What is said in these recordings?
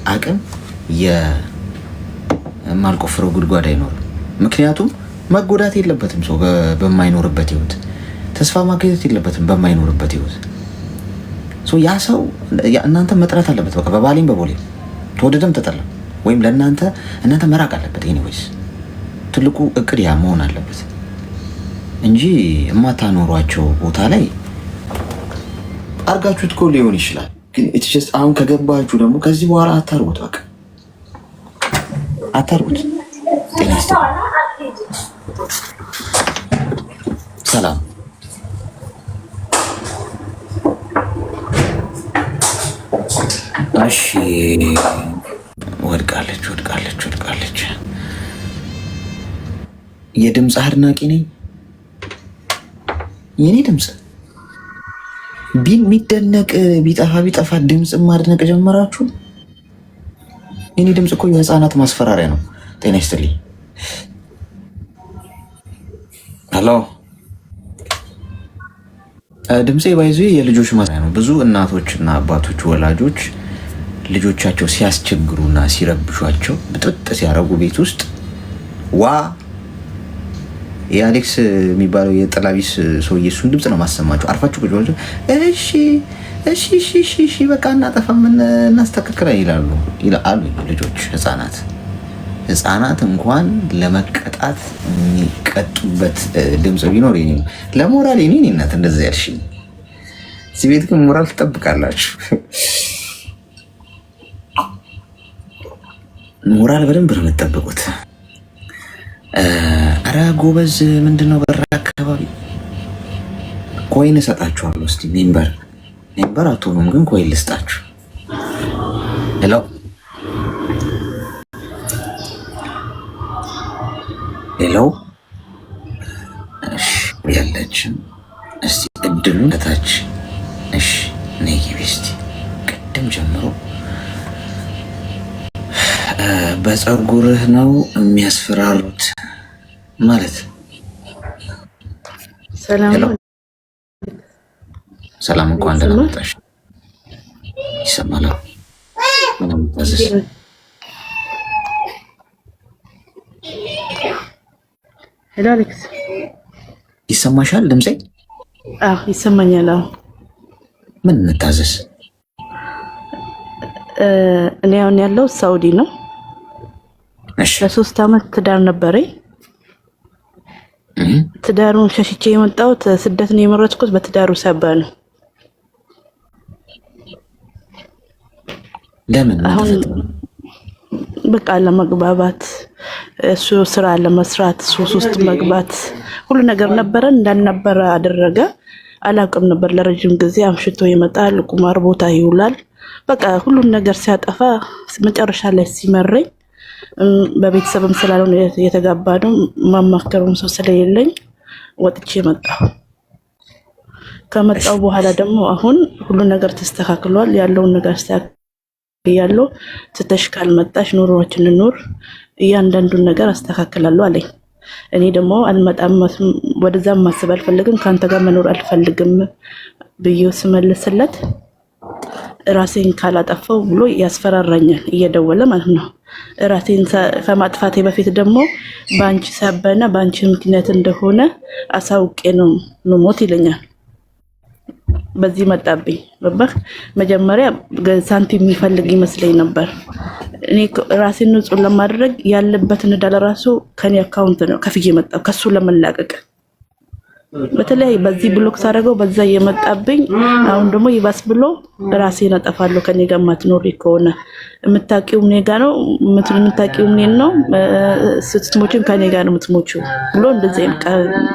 አቅም የማልቆፍረው ጉድጓድ አይኖርም። ምክንያቱም መጎዳት የለበትም ሰው በማይኖርበት ህይወት፣ ተስፋ ማግኘት የለበትም በማይኖርበት ህይወት። ያ ሰው እናንተ መጥራት አለበት። በቃ በባሌም በቦሌም ተወደደም ተጠላም ወይም ለእናንተ እናንተ መራቅ አለበት። ኤኒዌይስ ትልቁ እቅድ ያ መሆን አለበት እንጂ የማታኖሯቸው ቦታ ላይ አርጋችሁት እኮ ሊሆን ይችላል። ግን ኢትስ አሁን ከገባችሁ ደግሞ ከዚህ በኋላ አታርጉት። በቃ አታርጉት። ጤና ይስጥልኝ። ሰላም እሺ። ወድቃለች። የድምፅ አድናቂ ነኝ። የኔ ድምፅ የሚደነቅ ቢጠፋ ድምፅ ማድነቅ ጀመራችሁ። የኔ ድምፅ እኮ የህፃናት ማስፈራሪያ ነው። ጤና ይስጥልኝ። ሄሎ። ድምፄ ባይዙ የልጆች ማስፈራሪያ ነው። ብዙ እናቶችና አባቶች ወላጆች ልጆቻቸው ሲያስቸግሩና ሲረብሿቸው ብጥጥ ሲያረጉ ቤት ውስጥ የአሌክስ የሚባለው የጥላቢስ ሰውዬ እሱን ድምፅ ነው ማሰማቸው። አርፋችሁ ቁጭ ብላችሁ እሺ በቃ እናጠፋም እናስተካክላለን ይላሉ ልጆች። ህፃናት እንኳን ለመቀጣት የሚቀጡበት ድምፅ ቢኖር የኔ ነው። ለሞራል የኔ እናት እንደዛ ያልሽኝ። እዚህ ቤት ግን ሞራል ትጠብቃላችሁ። ሞራል በደንብ ነው የምትጠብቁት። አረ ጎበዝ፣ ምንድነው በር አካባቢ ኮይን እሰጣችኋለሁ። እስቲ ሜምበር አትሆኑም ግን ኮይን ልስጣችሁ። ሄሎ እሺ፣ ያለችን እስቲ እድሉን ከታች እሺ፣ ነይ እስቲ ቅድም ጀምሮ በፀጉርህ ነው የሚያስፈራሩት ማለት። ሰላም እንኳን ደህና መጣሽ። ይሰማል? ምንም ታዘዝ። ሄሎ አሌክስ፣ ይሰማሻል ድምጼ? አዎ ይሰማኛል። አዎ ምን እንታዘዝ? እኔ አሁን ያለው ሳውዲ ነው። ለ3 አመት ትዳር ነበረኝ። ትዳሩን ሸሽቼ የመጣሁት ስደትን የመረጥኩት በትዳሩ ሰበብ ነው። ለምን? አሁን በቃ ለመግባባት፣ እሱ ስራ ለመስራት፣ ሱስ ውስጥ መግባት፣ ሁሉ ነገር ነበረን እንዳልነበረ አደረገ። አላውቅም ነበር። ለረጅም ጊዜ አምሽቶ ይመጣል፣ ቁማር ቦታ ይውላል። በቃ ሁሉን ነገር ሲያጠፋ መጨረሻ ላይ ሲመረኝ በቤተሰብም ስላልሆነ የተጋባ ነው፣ ማማከሩም ሰው ስለሌለኝ ወጥቼ መጣሁ። ከመጣሁ በኋላ ደግሞ አሁን ሁሉ ነገር ተስተካክሏል። ያለውን ነገር ያለው ትተሽ ካልመጣሽ ኑሮዎችን ኑር፣ እያንዳንዱን ነገር አስተካክላለሁ አለኝ። እኔ ደግሞ አልመጣም፣ ወደዛም ማሰብ አልፈልግም፣ ካንተ ጋር መኖር አልፈልግም ብዬ ስመልስለት ራሴን ካላጠፋው ብሎ ያስፈራራኛል፣ እየደወለ ማለት ነው። ራሴን ከማጥፋቴ በፊት ደግሞ ባንቺ ሳበና ባንቺ ምክንያት እንደሆነ አሳውቄ ነው ሞት ይለኛል። በዚህ መጣብኝ። በባህ መጀመሪያ ሳንቲም የሚፈልግ ይመስለኝ ነበር። እኔ ራሴን ንጹህ ለማድረግ ያለበትን ዕዳ ለራሱ ከኔ አካውንት ነው ከፍዬ መጣሁ ከሱ ለመላቀቅ። በተለይ በዚህ ብሎክ ሳደርገው በዛ እየመጣብኝ፣ አሁን ደግሞ ይባስ ብሎ ራሴን አጠፋለሁ ከኔ ጋር ማትኖሪ ከሆነ የምታውቂው እኔ ጋር ነው የምታውቂው እኔ ነው ስትሞቺም ከኔ ጋር ነው የምትሞቺው ብሎ እንደዚህ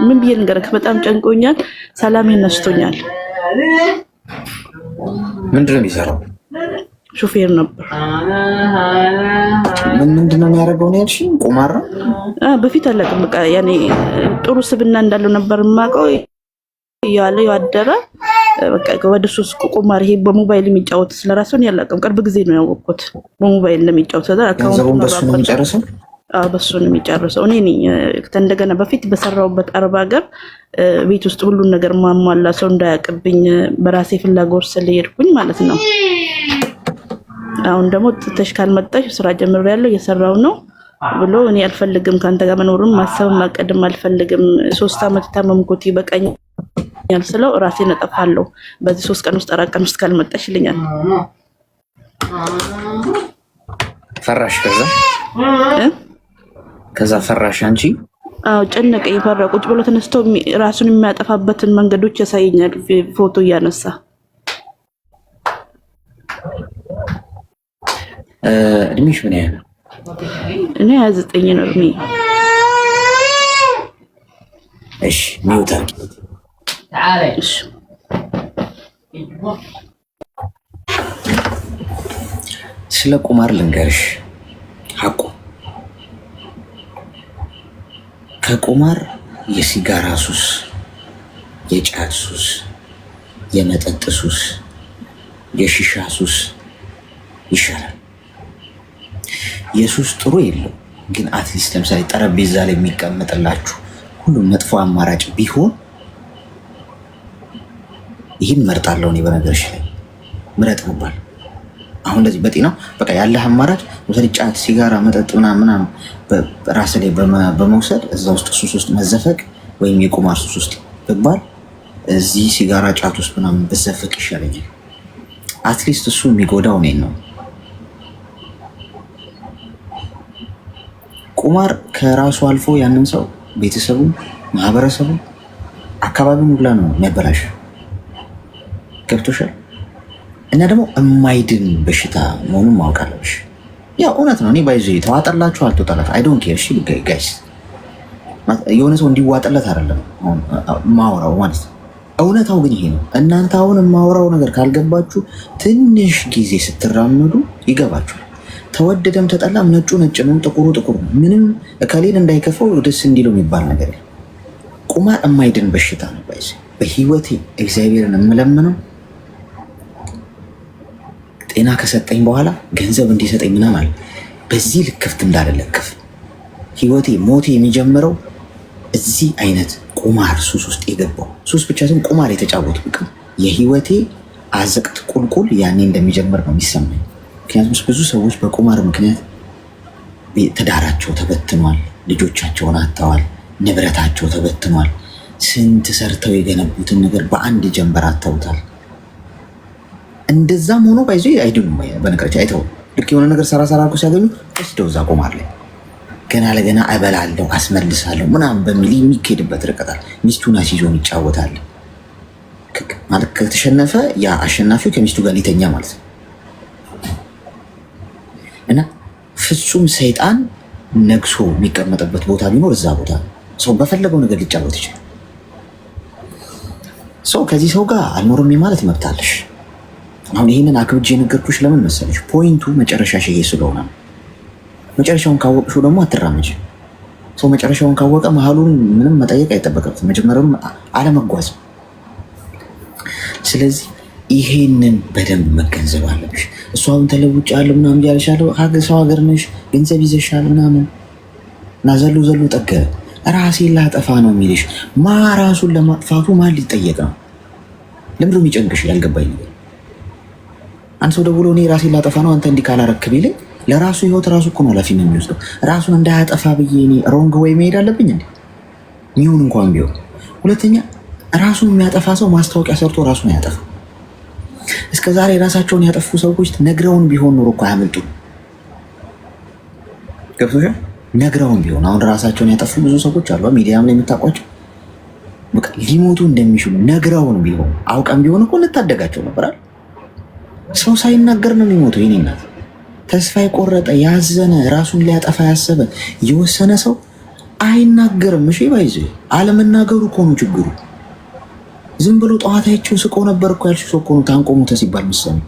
ምን ብዬ ልንገርህ፣ በጣም ጨንቆኛል። ሰላሜን ነስቶኛል። ምንድነው የሚሰራው? ሹፌር ነበር። ምንድነው የሚያደርገው ነው ያልሽኝ? ቁማር ነው? በፊት አላውቅም። በቃ ያኔ ጥሩ ስብና እንዳለው ነበር የማውቀው። ያለ ያደረ በቃ ወደ ሱስ ቁማር፣ ይሄ በሞባይል የሚጫወት ስለራሱን ያላውቅም። ቅርብ ጊዜ ነው ያወቅኩት በሞባይል ለሚጫወት አካውንቱን በሱ ነው የሚጨርሰው። በሱ ነው የሚጨርሰው። እኔ ነኝ እንደገና በፊት በሰራውበት አረብ ሀገር ቤት ውስጥ ሁሉን ነገር ማሟላ ሰው እንዳያውቅብኝ በራሴ ፍላጎት ስለሄድኩኝ ማለት ነው። አሁን ደግሞ ትተሽ ካልመጣሽ ስራ ጀምሬያለሁ እየሰራው ነው ብሎ እኔ አልፈልግም ካንተ ጋር መኖርም ማሰብም ማቀድም አልፈልግም 3 አመት ታመምኩት ይበቃኛል ስለው ራሴን እጠፋለሁ በዚህ 3 ቀን ውስጥ 4 ቀን ውስጥ ካልመጣሽ ይለኛል። ፈራሽ ከዛ ፈራሽ አንቺ? አዎ ጨነቀኝ። ፈራ ቁጭ ብሎ ተነስቶ ራሱን የሚያጠፋበትን መንገዶች ያሳየኛል ፎቶ እያነሳ። እድሜሽ ምን ያህል? እኔ 29 ነው እድሜ። እሺ ሚውታ እሺ ስለ ቁማር ልንገርሽ ሐቁ ከቁማር የሲጋራ ሱስ፣ የጫት ሱስ፣ የመጠጥ ሱስ፣ የሺሻ ሱስ ይሻላል። የሱስ ጥሩ የለው ግን አትሊስት ለምሳሌ ጠረጴዛ ላይ የሚቀመጥላችሁ ሁሉም መጥፎ አማራጭ ቢሆን ይህን መርጣለሁ እኔ በነገርሽ ላይ ምረጥ ብባል አሁን ለዚህ በጤናው በቃ ያለህ አማራጭ ወሰድ ጫት፣ ሲጋራ፣ መጠጥ ምናምን ራስ ላይ በመውሰድ እዛ ውስጥ ሱስ ውስጥ መዘፈቅ ወይም የቁማር ሱስ ውስጥ ብባል እዚህ ሲጋራ ጫት ውስጥ ምናምን በዘፈቅ ይሻለኛል። አትሊስት እሱ የሚጎዳው እኔን ነው። ቁማር ከራሱ አልፎ ያንን ሰው ቤተሰቡ፣ ማህበረሰቡ፣ አካባቢውን ሁላ ነው የሚያበላሽ። ገብቶሻል? እና ደግሞ የማይድን በሽታ መሆኑን ማወቅ አለብሽ። ያው እውነት ነው። እኔ ባይዞ ተዋጠላችሁ አልተዋጠላችሁ አይ ዶንት ኬር። እሺ ጋይስ የሆነ ሰው እንዲዋጠለት አይደለም ማውራው ማለት ነው። እውነታው ግን ይሄ ነው። እናንተ አሁን የማውራው ነገር ካልገባችሁ ትንሽ ጊዜ ስትራመዱ ይገባችኋል። ተወደደም ተጠላም ነጩ ነጭ ነው፣ ጥቁሩ ጥቁር ነው። ምንም እከሌን እንዳይከፈው ደስ እንዲለው የሚባል ነገር የለም። ቁማር የማይድን በሽታ ነው። ባይዞ በህይወቴ እግዚአብሔርን የምለምነው ጤና ከሰጠኝ በኋላ ገንዘብ እንዲሰጠኝ ምናምን አለ። በዚህ ልክ ክፍት እንዳልለከፍ ህይወቴ ሞቴ የሚጀምረው እዚህ አይነት ቁማር ሱስ ውስጥ የገባው ሱስ ብቻ ሲሆን ቁማር የተጫወቱ ብቅም የህይወቴ አዘቅት ቁልቁል ያኔ እንደሚጀምር ነው የሚሰማኝ። ምክንያቱም ብዙ ሰዎች በቁማር ምክንያት ትዳራቸው ተበትኗል፣ ልጆቻቸውን አጥተዋል፣ ንብረታቸው ተበትኗል። ስንት ሰርተው የገነቡትን ነገር በአንድ ጀንበር አጥተውታል። እንደዛም ሆኖ ባይዞ አይድኑም። በነገራችን አይተው ልክ የሆነ ነገር ሰራ አድርጎ ሲያገኙ ወስደው እዛ ቁማር ላይ ገና ለገና እበላለሁ አስመልሳለሁ ምናምን በሚል የሚካሄድበት ርቀታል። ሚስቱን አስይዞ ይጫወታል ማለት ከተሸነፈ ያ አሸናፊው ከሚስቱ ጋር ሊተኛ ማለት ነው። እና ፍጹም ሰይጣን ነግሶ የሚቀመጥበት ቦታ ቢኖር እዛ ቦታ ሰው በፈለገው ነገር ሊጫወት ይችላል። ሰው ከዚህ ሰው ጋር አልኖርም ማለት መብት አለሽ። አሁን ይህንን አክብጄ የነገርኩሽ ለምን መሰለሽ? ፖይንቱ መጨረሻሽ ይሄ ስለሆነ ነው። መጨረሻውን ካወቅሽው ደግሞ አትራመጅ። ሰው መጨረሻውን ካወቀ መሀሉን ምንም መጠየቅ አይጠበቅበትም፣ መጀመሪያውም አለመጓዝ። ስለዚህ ይሄንን በደንብ መገንዘብ አለብሽ። እሱ አሁን ተለውጫለሁ ምናምን እያለሻለሁ ሰው ሀገር ነሽ፣ ገንዘብ ይዘሻል ምናምን እና ዘሎ ጠገረ ራሴን ላጠፋ ነው የሚልሽ ማ ራሱን ለማጥፋቱ ማን ሊጠየቅ ነው? ለምንድነው የሚጨንቅሽ? ያልገባኝ ነገር አንድ ሰው ደውሎ እኔ ራሴን ላጠፋ ነው አንተ እንዲህ ካላረክ ቢለኝ ለራሱ ህይወት ራሱ እኮ ነው ኃላፊነት የሚወስደው። ራሱን እንዳያጠፋ ብዬ እኔ ሮንግ ወይ መሄድ አለብኝ እንዴ? ሚሆን እንኳን ቢሆን። ሁለተኛ ራሱን የሚያጠፋ ሰው ማስታወቂያ ሰርቶ ራሱን ያጠፋ። እስከ ዛሬ ራሳቸውን ያጠፉ ሰዎች ነግረውን ቢሆን ኖሮ እኮ አያመልጡ። ገብቶሻል? ነግረውን ቢሆን አሁን ራሳቸውን ያጠፉ ብዙ ሰዎች አሉ ሚዲያም ላይ የምታውቋቸው። በቃ ሊሞቱ እንደሚችሉ ነግረውን ቢሆን አውቀን ቢሆን እኮ እንታደጋቸው ነበር። ሰው ሳይናገር ነው የሚሞተው። የኔ እናት ተስፋ የቆረጠ ያዘነ ራሱን ሊያጠፋ ያሰበ የወሰነ ሰው አይናገርም። እሺ ባይዘ አለመናገሩ እኮ ነው ችግሩ። ዝም ብሎ ጠዋታቸው ስቆ ነበር እኮ ያልሽው ሰው እኮ ነው ታንቆ ሞተ ሲባል መሰለኝ።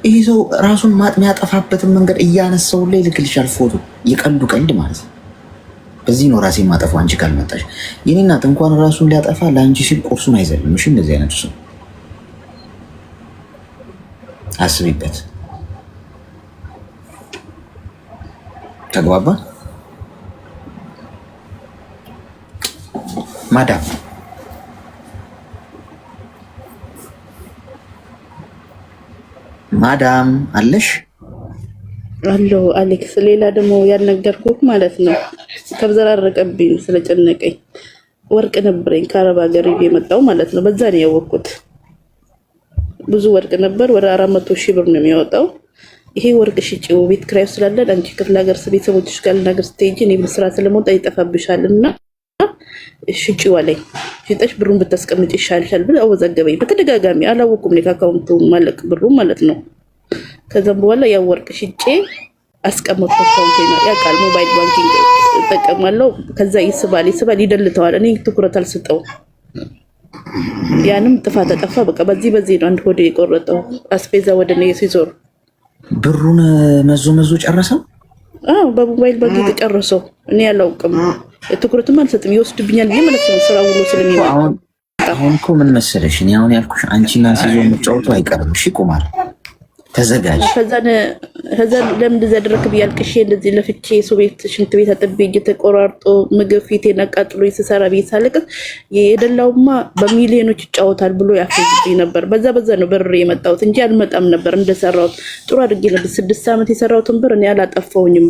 ይሄ ሰው ራሱን የሚያጠፋበትን መንገድ እያነሳው ላይ ልክልሻል ፎቶ፣ የቀልዱ ቀልድ ማለት ነው። በዚህ ነው ራሴን ማጠፋው አንቺ ካልመጣሽ። የኔ እናት እንኳን ራሱን ሊያጠፋ ለአንቺ ሲል ቁርሱን አይዘልም። እሺ እንደዚህ አይነቱ ሰው አስቢበት። ተግባባ ማዳም? ማዳም አለሽ አሎ አሌክስ፣ ሌላ ደግሞ ያልነገርኩህ ማለት ነው ተብዘራረቀብኝ ስለጨነቀኝ ወርቅ ነበረኝ ከአረብ ሀገር የመጣው ማለት ነው። በዛ ነው ያወቅኩት። ብዙ ወርቅ ነበር፣ ወደ 400,000 ብር ነው የሚወጣው። ይሄ ወርቅ ሽጪው ቤት ኪራይ ስላለ አንቺ ክፍለ ሀገር ቤተሰቦችሽ ጋር ልናገር ስትሄጂ እኔ ስራ ስለመውጣ ይጠፋብሻልና ሽጪው አለኝ። ሽጠሽ ብሩን ብታስቀምጪ ይሻልሻል ብሎ አወዛገበኝ በተደጋጋሚ። አላወኩም ከአካውንቱ ማለቅ ብሩ ማለት ነው። ከዛም በኋላ ያው ወርቅ ሽጬ አስቀመጥኩ። አካውንቴ ነው ያውቃል፣ ሞባይል ባንኪንግ እጠቀማለሁ። ከዛ ይስባል ይደልተዋል። እኔ ትኩረት አልሰጠውም። ያንም ጥፋት ተጠፋ። በቃ በዚህ ነው አንድ ሆዴ የቆረጠው። አስቤዛ ወደ እኔ ሲዞር ብሩን መዞ ጨረሰው። በሞባይል ባንኪንግ ተጨረሰው። እኔ አላውቅም፣ ትኩረትም አልሰጥም። ይወስድብኛል ብዬ ማለት ነው ስራ ውሎ ስለሚወጣ። አሁን እኮ ምን መሰለሽ፣ እኔ አሁን ያልኩሽ አንቺና ሲዞ የምትጫወቱ አይቀርም። እሺ ቁማር ተዘጋጅ። ከዛ ለምን እንደዛ አደረክ ብያልቅሽ እንደዚህ ለፍቼ ሰው ቤት ሽንት ቤት አጥቤ እየተቆራርጦ ምግብ ፊቴን አቃጥሎ ስሰራ ቤት ሳለቅስ የደላውማ በሚሊዮኖች ይጫወታል ብሎ ያፈዝብኝ ነበር። በዛ ነው ብር የመጣሁት እንጂ አልመጣም ነበር። እንደሰራሁት ጥሩ አድርጌ ነበር። 6 ዓመት የሰራሁትን ብር እኔ አላጠፋሁኝም።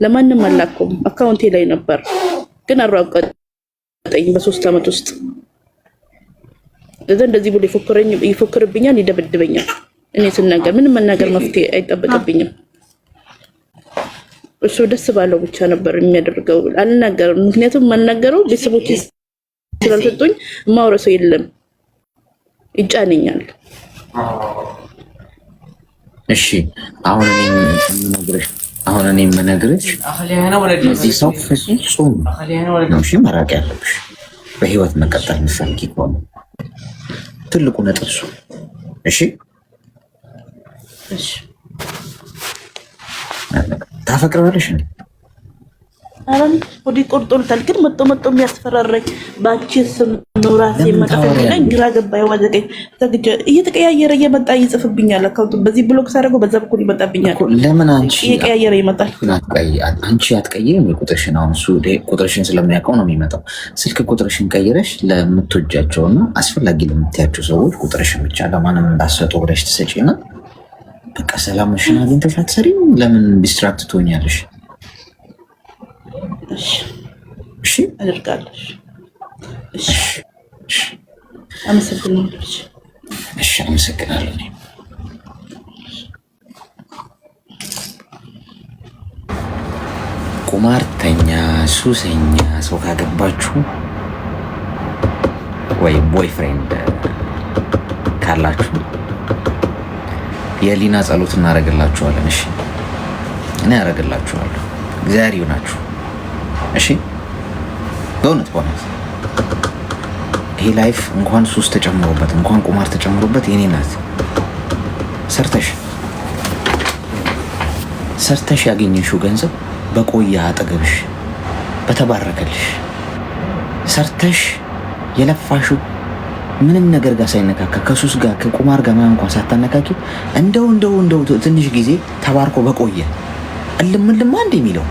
ለማንም አላኩም። አካውንቴ ላይ ነበር። ግን አራቀጠኝ በ3 ዓመት ውስጥ። እንደዚህ ብሎ ይፎክርብኛል፣ ይደበድበኛል። እኔ ስናገር ምንም መናገር መፍትሄ አይጠበቅብኝም። እሱ ደስ ባለው ብቻ ነበር የሚያደርገው። አልናገርም፣ ምክንያቱም ማናገረው ቤተሰቦች ስላልሰጡኝ ማውረሰው የለም፣ ይጫነኛል። እሺ አሁን እኔ የምነግርሽ እዚህ ሰው ፍጹም ነው። እሺ መራቅ ያለብሽ በህይወት መቀጠል የምትፈልጊ ከሆነ ትልቁ ነጥብ እሱ። እሺ ታፈቅረዋለሽ እንዴ? አረን ወዲ ቆርጦልታል። ግን መጥቶ የሚያስፈራራኝ ባንቺ ስም ነው ራሴ መጣፈኝ ግራ ገባኝ። ወዘቀኝ ተግጀ እየተቀያየረ እየመጣ ይጽፍብኛል። አካውንቱ በዚህ ብሎክ ሳደርገው በዛ በኩል ይመጣብኛል። ለምን አንቺ እየቀያየረ ይመጣል? አንቺ አትቀይሪም ቁጥርሽን። አሁን እሱ ቁጥርሽን ስለሚያውቀው ነው የሚመጣው። ስልክ ቁጥርሽን ቀይረሽ ለምትወጃቸውና አስፈላጊ ለምትያቸው ሰዎች ቁጥርሽን ብቻ ለማንም እንዳሰጡ ብለሽ ትሰጪና በቃ ሰላምሽን አግኝተሽ አትሰሪም? ለምን ዲስትራክት ትሆኛለሽ? እሺ አደርጋለሁ። እሺ አመሰግናለሁ። እሺ አመሰግናለሁ። ቁማርተኛ፣ ሱሰኛ ሰው ካገባችሁ ወይ ቦይፍሬንድ ካላችሁ የሊና ጸሎት እናደርግላችኋለን። እሺ እኔ ያደርግላችኋለሁ። እግዚአብሔር ይሁናችሁ። እሺ በእውነት ይሄ ላይፍ እንኳን ሱስ ተጨምሮበት እንኳን ቁማር ተጨምሮበት የኔ ናት። ሰርተሽ ያገኘሽው ገንዘብ በቆያ አጠገብሽ በተባረከልሽ ሰርተሽ የለፋሽው ምንም ነገር ጋር ሳይነካካ ከሱስ ጋር ከቁማር ጋር ምናምን እንኳን ሳታነካኪ እንደው ትንሽ ጊዜ ተባርኮ በቆየ እልም አንድ የሚለው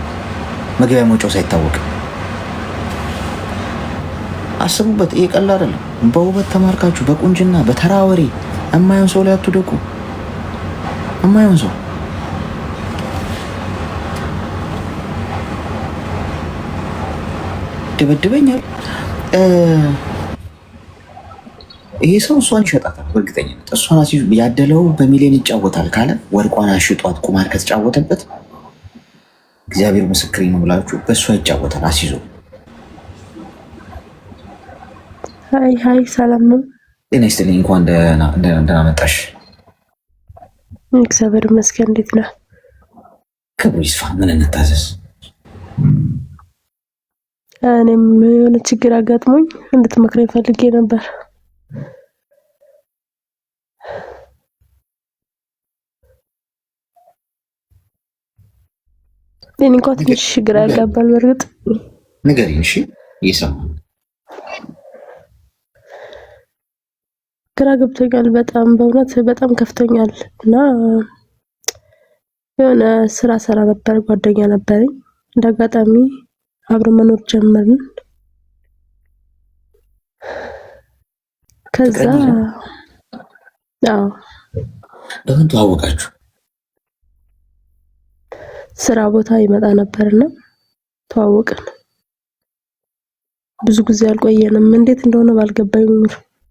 መግቢያ መውጫው ሳይታወቅ አስቡበት። ይሄ ቀላል አይደለም። በውበት ተማርካችሁ በቁንጅና በተራወሬ እማይሆን ሰው ላይ አትደቁ። እማይሆን ሰው ደበድበኛል። ይሄ ሰው እሷን ይሸጣታል በእርግጠኝነት። እሷን ያደለው በሚሊዮን ይጫወታል ካለ ወርቋን አሽጧት ቁማር ከተጫወተበት እግዚአብሔር ምስክሬ ነው ብላችሁ በእሷ ይጫወታል አስይዞ። ሀይ ሰላም ነው። ጤና ይስጥልኝ። እንኳን ደህና መጣሽ። እግዚአብሔር ይመስገን። እንዴት ነህ? ክብሩ ይስፋ። ምን እንታዘዝ? እኔም የሆነ ችግር አጋጥሞኝ እንድትመክረኝ ፈልጌ ነበር። እኔ እንኳን ትንሽ ግራ ያጋባል። በእርግጥ ንገሪኝ። እሺ እየሰማሁ ግራ ገብቶኛል። በጣም በእውነት በጣም ከፍቶኛል። እና የሆነ ስራ ነበር፣ ጓደኛ ነበረኝ። እንዳጋጣሚ አብረን መኖር ጀመርን። ከዛ በምን ተዋወቃችሁ? ስራ ቦታ ይመጣ ነበርና ተዋወቅን። ብዙ ጊዜ አልቆየንም። እንዴት እንደሆነ ባልገባኝ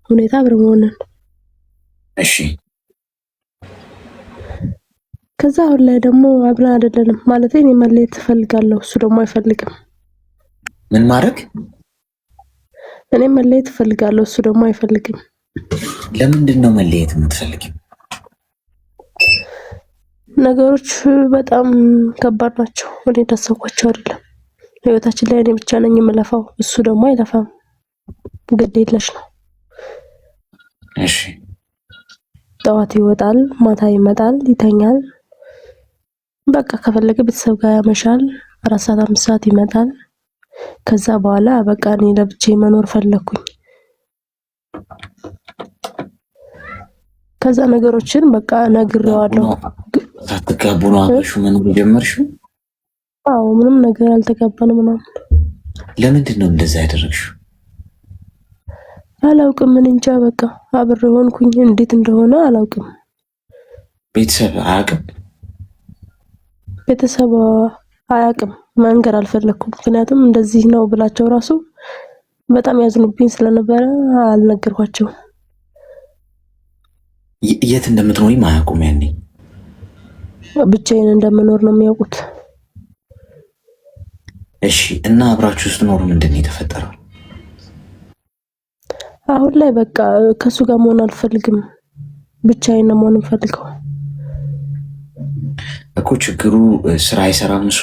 ሁኔታ አብረን ሆነን እሺ። ከዛ አሁን ላይ ደግሞ አብረን አይደለንም። ማለት እኔ መለየት እፈልጋለሁ፣ እሱ ደግሞ አይፈልግም። ምን ማድረግ? እኔ መለየት እፈልጋለሁ፣ እሱ ደግሞ አይፈልግም። ለምንድን ነው መለየት የምትፈልጊው? ነገሮች በጣም ከባድ ናቸው። እኔ እንዳሰብኳቸው አይደለም። ህይወታችን ላይ እኔ ብቻ ነኝ የምለፋው፣ እሱ ደግሞ አይለፋም። ግድ የለሽ ነው። እሺ። ጠዋት ይወጣል፣ ማታ ይመጣል፣ ይተኛል። በቃ ከፈለገ ቤተሰብ ጋር ያመሻል። 4 ሰዓት 5 ሰዓት ይመጣል። ከዛ በኋላ በቃ እኔ ለብቻዬ መኖር ፈለኩኝ። ከዛ ነገሮችን በቃ ነግሬዋለሁ። ሳትጋቡ ነው አብረሽው መኖር የጀመርሽው? አዎ፣ ምንም ነገር አልተጋባንም ምናምን። ለምንድን ነው እንደዛ ያደረግሽው? አላውቅም፣ ምን እንጃ። በቃ አብሬ ሆንኩኝ። እንዴት እንደሆነ አላውቅም። ቤተሰብ አያውቅም? ቤተሰብ አያውቅም። መንገር አልፈለኩም። ምክንያቱም እንደዚህ ነው ብላቸው ራሱ በጣም ያዝኑብኝ ስለነበረ አልነገርኳቸውም። የት እንደምትኖሪ አያውቁም? ያኔ ብቻዬን እንደምኖር ነው የሚያውቁት። እሺ። እና አብራችሁ ስትኖሩ ምንድን ነው የተፈጠረው? አሁን ላይ በቃ ከሱ ጋር መሆን አልፈልግም። ብቻዬን ነው መሆን ፈልገው እኮ። ችግሩ ስራ አይሰራም እሱ?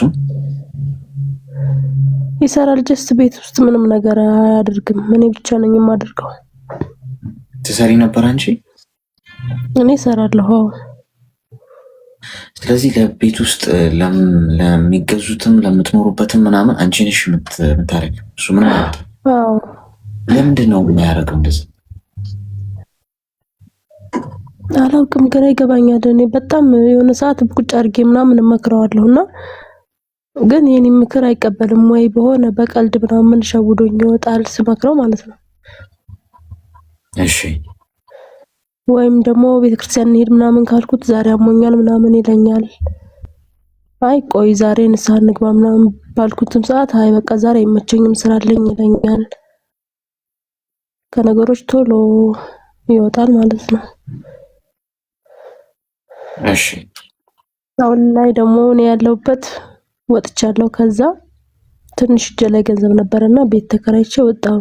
ይሰራል። ጀስት ቤት ውስጥ ምንም ነገር አያደርግም። እኔ ብቻ ነኝ የማደርገው። ትሰሪ ነበር አንቺ? እኔ እሰራለሁ። ስለዚህ ለቤት ውስጥ ለሚገዙትም ለምትኖሩበትም ምናምን አንቺ ነሽ የምታረጊው? እሱ ምን ማለት ነው? አዎ። ለምንድን ነው የሚያደርገው እንደዚህ? አላውቅም፣ ግራ ይገባኛል። እኔ በጣም የሆነ ሰዓት ቁጭ አድርጌ ምናምን እመክረዋለሁና ግን የኔ ምክር አይቀበልም። ወይ በሆነ በቀልድ ምናምን ሸውዶኝ ይወጣል ስመክረው ማለት ነው። እሺ። ወይም ደግሞ ቤተክርስቲያን እንሄድ ምናምን ካልኩት ዛሬ አሞኛል ምናምን ይለኛል። አይ ቆይ ዛሬ ንስሐ እንግባ ምናምን ባልኩትም ሰዓት አይ በቃ ዛሬ አይመቸኝም ስራ አለኝ ይለኛል። ከነገሮች ቶሎ ይወጣል ማለት ነው። እሺ። አሁን ላይ ደግሞ እኔ ያለሁበት ወጥቻለሁ። ከዛ ትንሽ እጄ ላይ ገንዘብ ነበርና ቤት ተከራይቼ ወጣሁ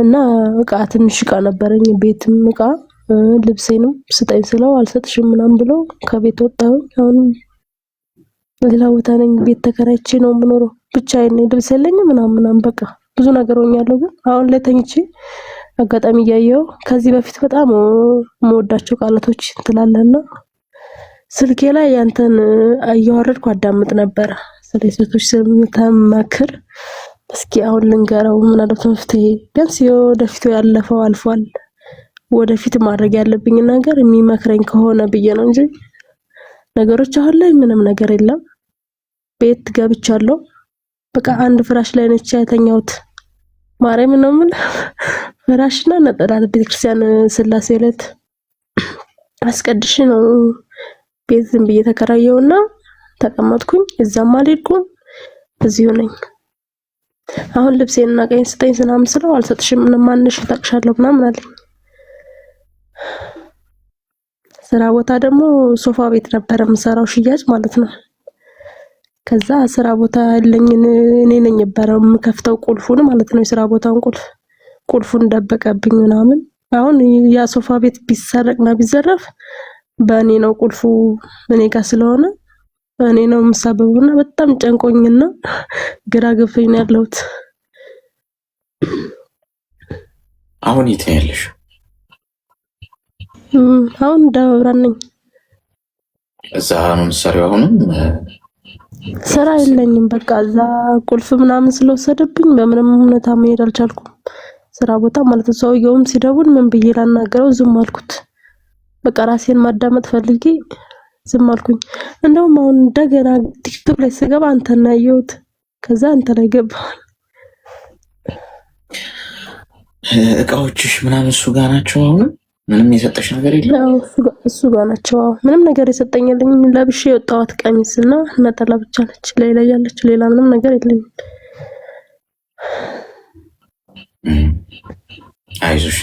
እና እቃ ትንሽ እቃ ነበረኝ፣ ቤትም እቃ ልብሴንም ስጠኝ ስለው አልሰጥሽም ምናምን ብሎ ከቤት ወጣሁ። አሁን ሌላ ቦታ ነኝ፣ ቤት ተከራይቼ ነው የምኖረው። ብቻዬን ነኝ፣ ልብስ የለኝም ምናምን በቃ ብዙ ነገር ሆኛለሁ። ግን አሁን ላይ ተኝቼ አጋጣሚ እያየሁ ከዚህ በፊት በጣም የምወዳቸው ቃላቶች እንትላለና ስልኬ ላይ ያንተን እያወረድኩ አዳምጥ ነበር። ስለ ሴቶች ስለምታመክር እስኪ አሁን ልንገረው ምናልባት መፍትሄ ቢያንስ ወደፊቱ ያለፈው አልፏል፣ ወደፊት ማድረግ ያለብኝ ነገር የሚመክረኝ ከሆነ ብዬ ነው እንጂ ነገሮች አሁን ላይ ምንም ነገር የለም። ቤት ገብቻለሁ። በቃ አንድ ፍራሽ ላይ ነች የተኛሁት። ማርያም ነው ምን ፍራሽና ነጠላ ቤተክርስቲያን ስላሴ ዕለት አስቀድሽ ነው ቤት ዝም ብዬ ተከራየውና ተቀመጥኩኝ። እዛም አልሄድኩም፣ እዚሁ ነኝ። አሁን ልብሴንና ቀይን ስጠኝ ስናም ስለው አልሰጥሽም ምንም ማንሽ ታቅሻለሁ ምናምን አለኝ። ስራ ቦታ ደግሞ ሶፋ ቤት ነበር የምሰራው፣ ሽያጭ ማለት ነው። ከዛ ስራ ቦታ ያለኝን እኔ ነኝ የነበረው የምከፍተው ቁልፉን ማለት ነው። የስራ ቦታውን ቁልፉን ደበቀብኝ ምናምን። አሁን ያ ሶፋ ቤት ቢሰረቅና ቢዘረፍ በእኔ ነው ቁልፉ፣ እኔ ጋር ስለሆነ እኔ ነው የምሳበበውና በጣም ጨንቆኝና ግራ ገብቶኝ ነው ያለሁት። አሁን የት ነው ያለሽ? አሁን ደብረ ብርሃን ነኝ። እዛ ነው የምትሰሪው? አሁንም ስራ የለኝም። በቃ እዛ ቁልፍ ምናምን ስለወሰደብኝ በምንም ሁኔታ መሄድ አልቻልኩም። ስራ ቦታ ማለት ነው። ሰውየውም ሲደውል ምን ብዬ ላናገረው ዝም አልኩት። በቃ ራሴን ማዳመጥ ፈልጌ ዝም አልኩኝ። እንደውም አሁን እንደገና ቲክቶክ ላይ ስገባ አንተን ያየሁት፣ ከዛ አንተ ላይ ገባሁኝ። እቃዎችሽ ምናምን እሱ ጋር ናቸው አሁን? ምንም የሰጠሽ ነገር የለም? እሱ ጋር ናቸው። ምንም ነገር የሰጠኝልኝ ለብሼ የወጣኋት ቀሚስና ነጠላ ብቻ ነች ላይ ያለች፣ ሌላ ምንም ነገር የለኝም። አይዞሽ።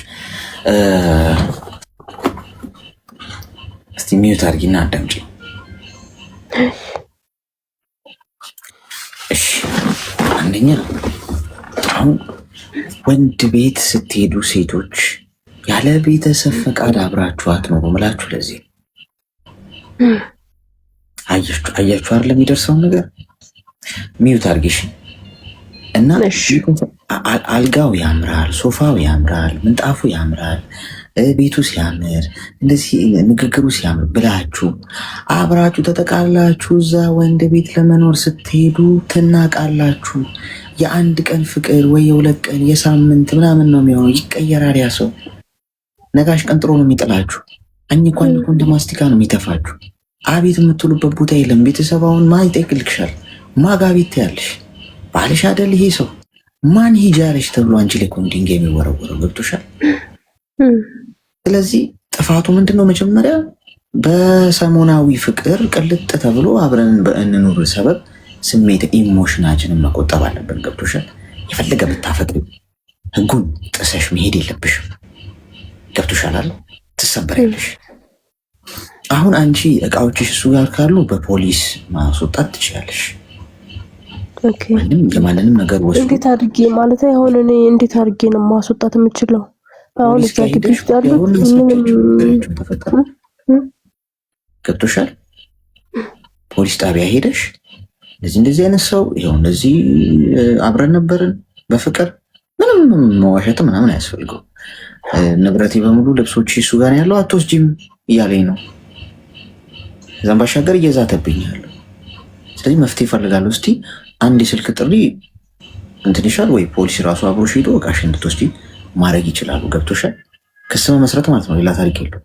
እስቲ ሚዩት አድርጊና አዳምጪ። እሺ፣ አንደኛ አሁን ወንድ ቤት ስትሄዱ ሴቶች ያለ ቤተሰብ ፈቃድ አብራችሁ አትኖሩ ምላችሁ። ለዚህ አያችሁ አይደል የሚደርሰውን ነገር። ሚዩት አድርጊሽ እና አልጋው ያምራል፣ ሶፋው ያምራል፣ ምንጣፉ ያምራል፣ ቤቱ ሲያምር፣ እንደዚህ ንግግሩ ሲያምር ብላችሁ አብራችሁ ተጠቃላችሁ እዛ ወንድ ቤት ለመኖር ስትሄዱ ትናቃላችሁ። የአንድ ቀን ፍቅር ወይ የሁለት ቀን የሳምንት ምናምን ነው የሚሆነው። ይቀየራል። ያ ሰው ነጋሽ ቀንጥሮ ነው የሚጥላችሁ። አኝኮ እንደ ማስቲካ ነው የሚተፋችሁ። አቤት የምትሉበት ቦታ የለም። ቤተሰባውን ማን ይጠይቅልሻል? ማጋ ቤት ያለሽ ባልሽ አይደል ይሄ ሰው ማን ሂጂ ያለሽ ተብሎ አንቺ ላይ እኮ ድንጋይ የሚወረወረው። ገብቶሻል? ስለዚህ ጥፋቱ ምንድነው? መጀመሪያ በሰሞናዊ ፍቅር ቅልጥ ተብሎ አብረን በእንኑር ሰበብ ስሜት ኢሞሽናችንን መቆጠብ አለብን። ገብቶሻል? የፈለገ ብታፈቅሪ ህጉን ጥሰሽ መሄድ የለብሽም። ገብቶሻል አይደል? ትሰበሪያለሽ። አሁን አንቺ እቃዎችሽ እሱ ጋር ካሉ በፖሊስ ማስወጣት ትችላለሽ። ኦኬ፣ የማንንም ነገር ወስዶ እንዴት አድርጌ ማለት አሁን እኔ እንዴት አድርጌ ነው ማስወጣት የምችለው? አሁን እዛ ግቢ ውስጥ ያሉት ተፈጠረ። ገብቶሻል? ፖሊስ ጣቢያ ሄደሽ እንደዚህ አይነት ሰው ይኸው እንደዚህ አብረን ነበርን በፍቅር ምንም መዋሸት ምናምን አያስፈልገው። ንብረቴ በሙሉ ልብሶች እሱ ጋር ያለው አትወስጂም እያለኝ ነው። ከዛም ባሻገር እየዛተብኛል። ስለዚህ መፍትሄ እፈልጋለሁ። እስቲ አንድ የስልክ ጥሪ እንትን ይሻል ወይ ፖሊስ ራሱ አብሮሽ ሄዶ እቃሽን እንድትወስጂ ማድረግ ይችላሉ። ገብቶሻል? ክስ መመስረት ማለት ነው። ሌላ ታሪክ የለው።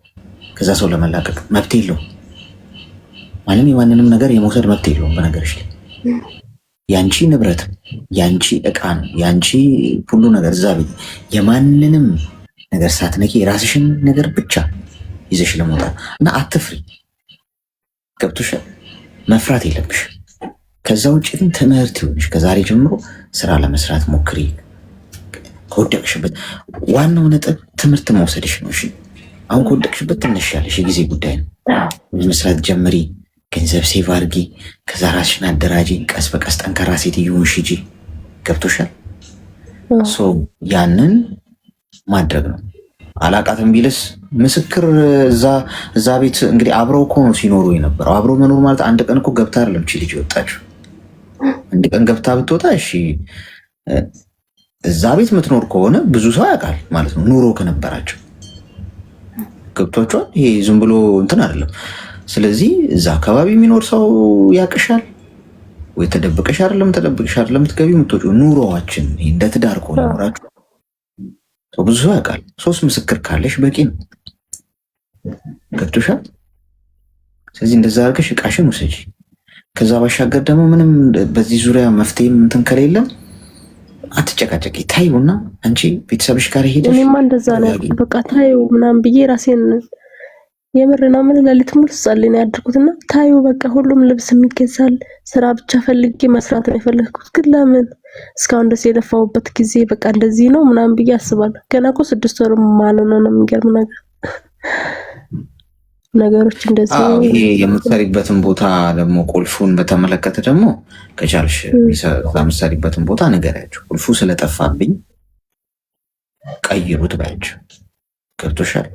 ከዛ ሰው ለመላቀቅ መብት የለው። ማንም የማንንም ነገር የመውሰድ መብት የለውም። በነገርሽ ላይ ያንቺ ንብረት ያንቺ እቃ ነው፣ ያንቺ ሁሉ ነገር እዛ ቤት የማንንም ነገር ሳትነቂ የራስሽን ነገር ብቻ ይዘሽ ለመውጣት እና አትፍሪ። ገብቶሻል? መፍራት የለብሽ። ከዛ ውጭ ግን ትምህርት ይሆንሽ። ከዛሬ ጀምሮ ስራ ለመስራት ሞክሪ። ከወደቅሽበት ዋናው ነጥብ ትምህርት መውሰድሽ ነው። እሺ፣ አሁን ከወደቅሽበት ትነሻለሽ፣ የጊዜ ጉዳይ ነው። መስራት ጀምሪ፣ ገንዘብ ሴቭ አድርጊ፣ ከዛ ራስሽን አደራጂ፣ ቀስ በቀስ ጠንካራ ሴት እየሆንሽ ሂጂ። ገብቶሻል? ያንን ማድረግ ነው። አላቃትም ቢልስ ምስክር እዛ ቤት እንግዲህ አብረው እኮ ነው ሲኖሩ የነበረው። አብረው መኖር ማለት አንድ ቀን እኮ ገብታ አይደለም ቺ ልጅ የወጣችው። አንድ ቀን ገብታ ብትወጣ እሺ፣ እዛ ቤት የምትኖር ከሆነ ብዙ ሰው ያውቃል ማለት ነው፣ ኑሮ ከነበራቸው። ገብቷቸዋል። ይሄ ዝም ብሎ እንትን አይደለም። ስለዚህ እዛ አካባቢ የሚኖር ሰው ያቅሻል ወይ ተደብቀሽ አይደለም ትገቢ የምትወጪው። ኑሮዋችን እንደ ትዳር ከሆነ ኖራችሁ ብዙ ሰው ያውቃል። 3 ምስክር ካለሽ በቂ ነው። ገብቶሻል? ስለዚህ እንደዛ አድርገሽ እቃሽን ውሰጂ። ከዛ ባሻገር ደግሞ ምንም በዚህ ዙሪያ መፍትሄም እንትን ከሌለም አትጨቃጨቂ፣ ታዩና አንቺ ቤተሰብሽ ጋር ሄደሽ እኔማ እንደዛ ነው በቃ ታዩ ምናምን ብዬ ራሴን የምርና ምን ለሊት ሙሉ ጸልይ ነው ያድርኩትና ታዩ በቃ ሁሉም ልብስ የሚገዛል ስራ ብቻ ፈልጌ መስራት ነው የፈለኩት። ግን ለምን እስካሁን ደስ የለፋውበት ጊዜ በቃ እንደዚህ ነው ምናምን ብዬ አስባለሁ። ገና እኮ 6 ወር ማለት ነው። የሚገርም ነገሮች እንደዚህ ነው። ይሄ የምትሰሪበትን ቦታ ደግሞ ቁልፉን በተመለከተ ደግሞ ከቻልሽ የምትሰሪበትን ቦታ ንገሪያቸው። ቁልፉ ስለጠፋብኝ ቀይሩት ባያቸው። ገብቶሻል?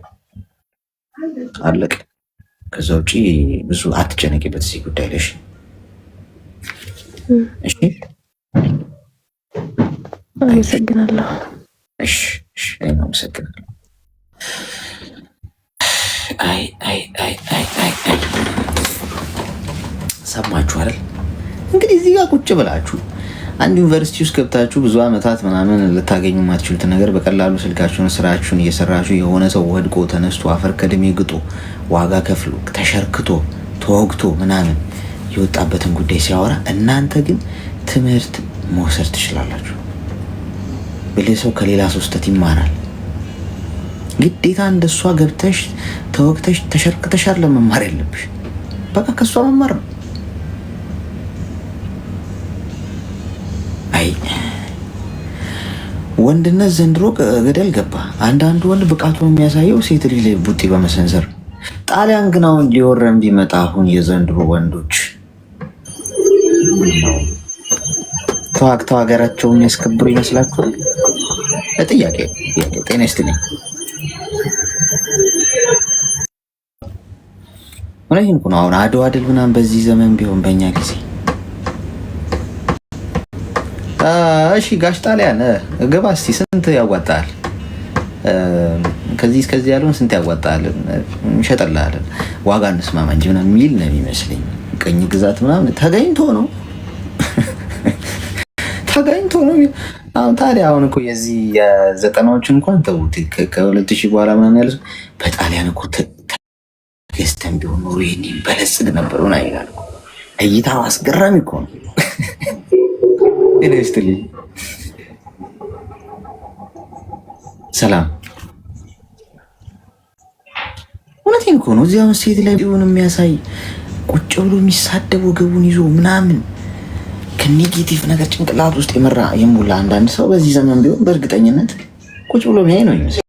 አለቀ። ከዛ ውጪ ብዙ አትጨነቂበት እዚህ ጉዳይ ላይ። እሺ፣ አመሰግናለሁ። እሺ፣ አመሰግናለሁ። ሰማችሁ አይደል? እንግዲህ እዚህ ጋር ቁጭ ብላችሁ አንድ ዩኒቨርሲቲ ውስጥ ገብታችሁ ብዙ ዓመታት ምናምን ልታገኙ የማትችሉት ነገር በቀላሉ ስልካችሁን ስራችሁን እየሰራችሁ የሆነ ሰው ወድቆ ተነስቶ አፈር ከድሜ ግጦ ዋጋ ከፍሎ ተሸርክቶ ተወግቶ ምናምን የወጣበትን ጉዳይ ሲያወራ እናንተ ግን ትምህርት መውሰድ ትችላላችሁ። ብልህ ሰው ከሌላ ሰው ስህተት ይማራል። ግዴታ እንደሷ ገብተሽ ተወቅተሽ ተሸርክተሻል ለመማር ያለብሽ በቃ ከሷ መማር ነው። አይ ወንድነት ዘንድሮ ገደል ገባ። አንዳንዱ ወንድ ብቃቱ የሚያሳየው ሴት ልጅ ላይ ቡጢ በመሰንዘር። ጣሊያን ግን አሁን ሊወረን ቢመጣ አሁን የዘንድሮ ወንዶች ተዋግተው ሀገራቸውን የሚያስከብሩ ይመስላችኋል? ጥያቄ ጤና ይስጥልኝ። ወላሂ እንኳን አሁን አድዋ ድል ምናምን በዚህ ዘመን ቢሆን በእኛ ጊዜ እሺ ጋሽ ጣሊያን ግባ እስኪ ስንት ያዋጣል? ከዚህ እስከዚህ ያለውን ስንት ያዋጣል? እንሸጥልሃለን ዋጋ እንስማማ እንጂ ምናምን የሚል ነው የሚመስለኝ። ቀኝ ግዛት ምናምን ተገኝቶ ነው ተገኝቶ ነው። አሁን ታዲያ አሁን እኮ የዚህ የዘጠናዎችን እንኳን ተውት፣ ከ2000 በኋላ ምናምን ያለ በጣሊያን እኮ ተገዝተን ቢሆን ኖሮ ይሄኔ በለጽግ ነበር ሆና ይላል። እይታው አስገራሚ እኮ ነው። እኔስትልኝ ሰላም እውነቴን እኮ ነው። እዚያው ሴት ላይ ቢሆን የሚያሳይ ቁጭ ብሎ የሚሳደብ ወገቡን ይዞ ምናምን ከኔጌቲቭ ነገር ጭንቅላት ውስጥ የሞላ አንዳንድ ሰው በዚህ ዘመን ቢሆን በእርግጠኝነት ቁጭ ብሎ የሚያይ ነው ይመስል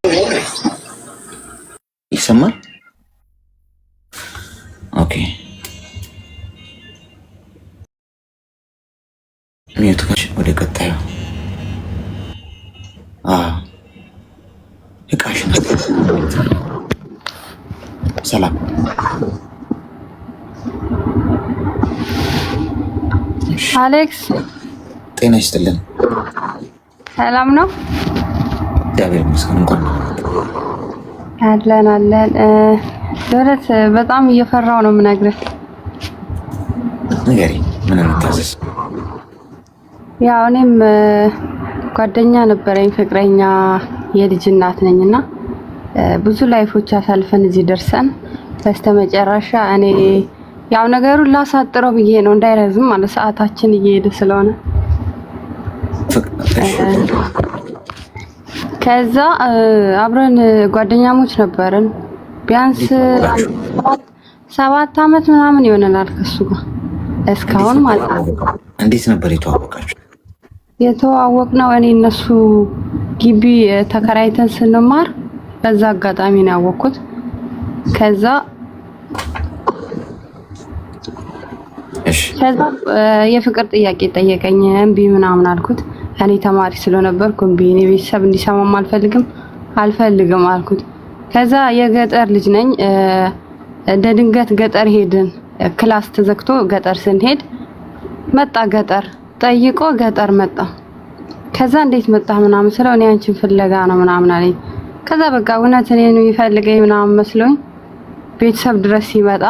ይሰማል። ኦኬ ሚዩት ወደ ቀጣዩ እቃሽ ነው። ሰላም አሌክስ ጤና ይስጥልን። ሰላም ነው? እግዚአብሔር ይመስገን። እንኳን አለን ደረት በጣም እየፈራው ነው የምነግርህ። ንገሪ፣ ምን እንታዘዝ? ያው እኔም ጓደኛ ነበረኝ፣ ፍቅረኛ፣ የልጅ እናት ነኝና ብዙ ላይፎች አሳልፈን እዚህ ደርሰን በስተመጨረሻ እኔ ያው ነገሩን ላሳጥረው ብዬ ነው እንዳይረዝም ማለት ሰዓታችን እየሄደ ስለሆነ ከዛ አብረን ጓደኛሞች ነበርን። ቢያንስ 7 አመት ምናምን ይሆነናል ከሱ ጋር እስካሁን ማለት ነው። እንዴት ነበር የተዋወቃችሁ? የተዋወቅነው እኔ እነሱ ግቢ ተከራይተን ስንማር በዛ አጋጣሚ ነው ያወቅኩት። ከዛ የፍቅር ጥያቄ ጠየቀኝ። እምቢ ምናምን አልኩት። እኔ ተማሪ ስለነበርኩ እምቢ፣ እኔ ቤተሰብ እንዲሰማም አልፈልግም አልኩት። ከዛ የገጠር ልጅ ነኝ። እንደ ድንገት ገጠር ሄድን። ክላስ ተዘግቶ ገጠር ስንሄድ መጣ። ገጠር ጠይቆ ገጠር መጣ። ከዛ እንዴት መጣ ምናምን ስለው እኔ አንቺን ፍለጋ ነው ምናምን አለኝ። ከዛ በቃ እውነት እኔን የሚፈልገኝ ምናምን መስሎኝ ቤተሰብ ድረስ ሲመጣ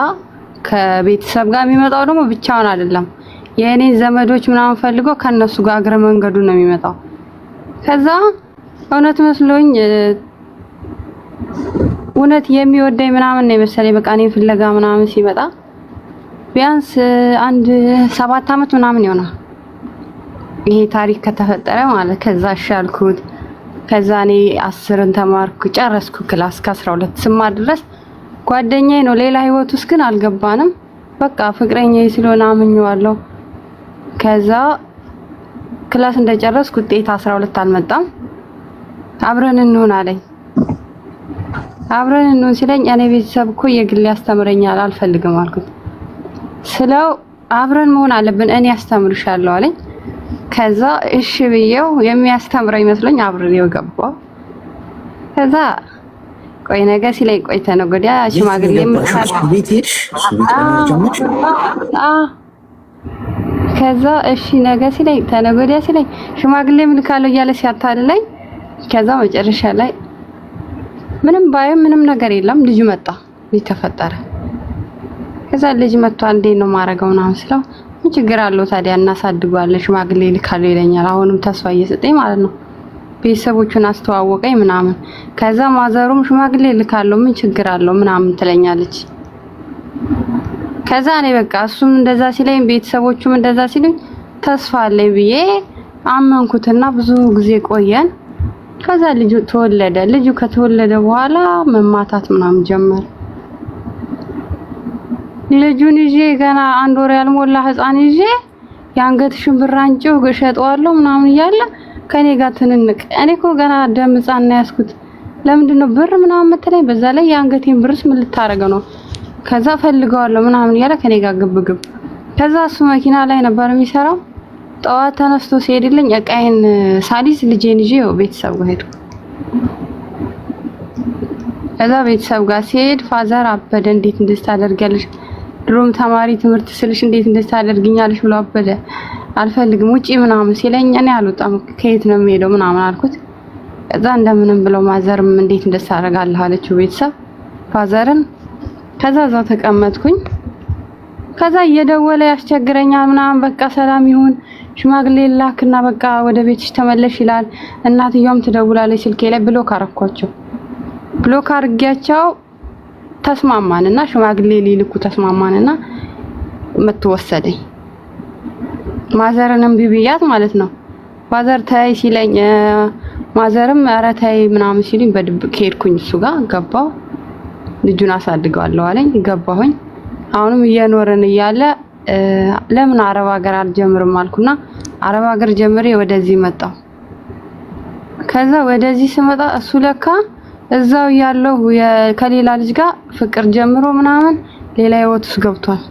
ከቤተሰብ ጋር የሚመጣው ደግሞ ብቻውን አይደለም፣ የእኔን ዘመዶች ምናምን ፈልጎ ከነሱ ጋር እግረ መንገዱ ነው የሚመጣው። ከዛ እውነት መስሎኝ እውነት የሚወደኝ ምናምን ነው የመሰለኝ። በቃ እኔን ፍለጋ ምናምን ሲመጣ ቢያንስ 7 አመት ምናምን ይሆናል ይሄ ታሪክ ከተፈጠረ ማለት። ከዛ አሻልኩት። ከዛ እኔ 10ን ተማርኩ ጨረስኩ። ክላስ ከ12 ስማር ድረስ ጓደኛዬ ነው። ሌላ ህይወት ውስጥ ግን አልገባንም። በቃ ፍቅረኛዬ ስለሆነ አምኜዋለሁ። ከዛ ክላስ እንደጨረስኩ ውጤት 12 አልመጣም። አብረን እንሆን አለኝ። አብረን እንሆን ሲለኝ እኔ ቤተሰብ እኮ የግል ያስተምረኛል አልፈልግም አልኩት። ስለው አብረን መሆን አለብን እኔ ያስተምርሻለሁ አለኝ። ከዛ እሺ ብዬው የሚያስተምረኝ መስሎኝ አብሬው ገባሁ። ከዛ ቆይ ነገ ሲለኝ ቆይ ተነጎዲያ ሽማግሌም ከዛ እሺ ነገ ሲለኝ ተነጎዲያ ሲለኝ ሽማግሌም ልካለሁ እያለ ሲያታልለኝ ከዛ መጨረሻ ላይ ምንም ባይም ምንም ነገር የለም ልጅ መጣ። ልጅ ተፈጠረ። ከዛ ልጅ መጥቷል እንዴት ነው ማረገው ምናምን ስለው ምን ችግር አለው ታዲያ እናሳድገዋለን ሽማግሌ ልካለሁ ይለኛል። አሁንም ተስፋ እየሰጠኝ ማለት ነው። ቤተሰቦቹን አስተዋወቀኝ ምናምን። ከዛ ማዘሩም ሽማግሌ ልካለሁ ምን ችግር አለው ምናምን ትለኛለች። ከዛ እኔ በቃ እሱም እንደዛ ሲለኝ ቤተሰቦቹም እንደዛ ሲሉኝ ተስፋ አለኝ ብዬ አመንኩትና ብዙ ጊዜ ቆየን። ከዛ ልጁ ተወለደ። ልጁ ከተወለደ በኋላ መማታት ምናምን ጀመረ። ልጁን ይዤ ገና 1 ወር ያልሞላ ህፃን ይዤ የአንገትሽን ብር አንጪው እሸጠዋለሁ ምናምን እያለ ከኔ ጋር ትንንቅ። እኔ እኮ ገና ደም ህፃን ነው ያስኩት። ለምንድነው ብር ምናምን የምትለኝ? በዛ ላይ የአንገቴን ብርስ ምን ልታረገው ነው? ከዛ ፈልገዋለሁ ምናምን እያለ ከኔ ጋር ግብግብ። ከዛ እሱ መኪና ላይ ነበር የሚሰራው። ጠዋት ተነስቶ ሲሄድልኝ እቃዬን ሳሊስ ልጄን ይዤ ቤተሰብ ጋር ሄድኩ። ከዛ ቤተሰብ ጋር ሲሄድ ፋዘር አበደ። እንዴት እንደዚህ ታደርጊያለሽ? ድሮም ተማሪ ትምህርት ስልሽ እንዴት እንደዚህ ታደርጊኛለሽ ብሎ አበደ። አልፈልግም ውጪ ምናምን ሲለኝ እኔ አልወጣም ከየት ነው የምሄደው ምናምን አልኩት። ከዛ እንደምንም ብለው ማዘርም እንዴት እንደዚህ ታደርጋለህ አለችው ቤተሰብ ፋዘርን። ከዛ እዛው ተቀመጥኩኝ። ከዛ እየደወለ ያስቸግረኛል ምናምን በቃ ሰላም ይሁን ሽማግሌ ላክና በቃ ወደ ቤትሽ ተመለሽ ይላል። እናትየውም ትደውላለች ስልኬ ላይ ብሎክ አረኳቸው። ብሎክ አርጊያቸው ተስማማንና ሽማግሌ ሊልኩ ተስማማንና መተወሰደኝ። ማዘርንም ቢብያት ማለት ነው። ፋዘር ታይ ሲለኝ ማዘርም ኧረ ታይ ምናምን ሲሉኝ በድብቅ ሄድኩኝ። እሱ ጋር ገባው። ልጁን አሳድገዋለሁ አለኝ። ገባሁኝ። አሁንም እየኖርን እያለ ለምን አረብ ሀገር አልጀምርም አልኩና አረብ ሀገር ጀምሬ ወደዚህ መጣሁ። ከዛ ወደዚህ ስመጣ እሱ ለካ እዛው ያለው ከሌላ ልጅ ጋር ፍቅር ጀምሮ ምናምን ሌላ ህይወት ውስጥ ገብቷል።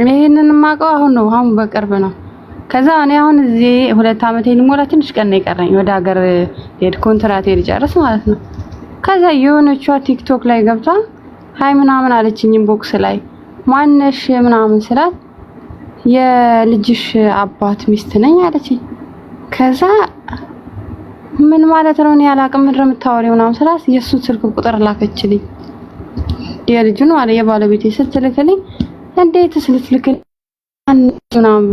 ይሄንን ማቀው አሁን በቅርብ ነው። ከዛ እኔ አሁን እዚህ 2 አመት ሊሞላ ትንሽ ቀን ነው የቀረኝ ወደ ሀገር ሄድ ኮንትራት ሊጨርስ ማለት ነው። ከዛ የሆነችዋ ቲክቶክ ላይ ገብታ ሃይ ምናምን አለችኝ ኢንቦክስ ላይ ማነሽ ምናምን ስላት የልጅሽ አባት ሚስት ነኝ አለችኝ። ከዛ ምን ማለት ነው እኔ አላቅም ምንድነው የምታወሪው ምናምን ስላት የሱ ስልክ ቁጥር ላከችልኝ። የልጁን ማለት የባለቤቴ ስትልክልኝ እንዴትስ ልትልክልኝ ምናምን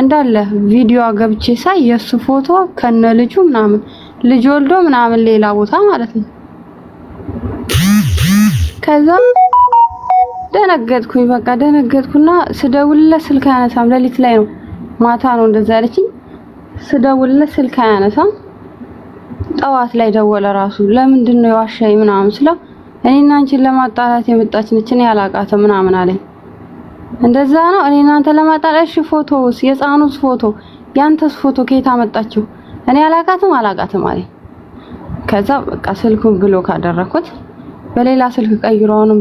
እንዳለ ቪዲዮ ገብቼ ሳይ የሱ ፎቶ ከነ ልጁ ምናምን ልጅ ወልዶ ምናምን ሌላ ቦታ ማለት ነው። ከዛ ደነገጥኩኝ። በቃ ደነገጥኩና ስደውልለት ስልክ አያነሳም። ሌሊት ላይ ነው ማታ ነው እንደዛ ያለችኝ። ስደውልለት ስልክ አያነሳም። ጠዋት ላይ ደወለ ራሱ ለምንድነው የዋሻይ ምናምን ስለው እኔና አንቺን ለማጣላት የመጣች ነች እኔ አላቃተም ምናምን አለኝ። እንደዛ ነው እኔና አንተ ለማጣላት። እሺ ፎቶስ የጻኑስ ፎቶ ያንተስ ፎቶ ከየት አመጣችሁ? እኔ አላቃተም አለኝ። ከዛ በቃ ስልኩን ብሎክ አደረኩት። በሌላ ስልክ ቀይሮውንም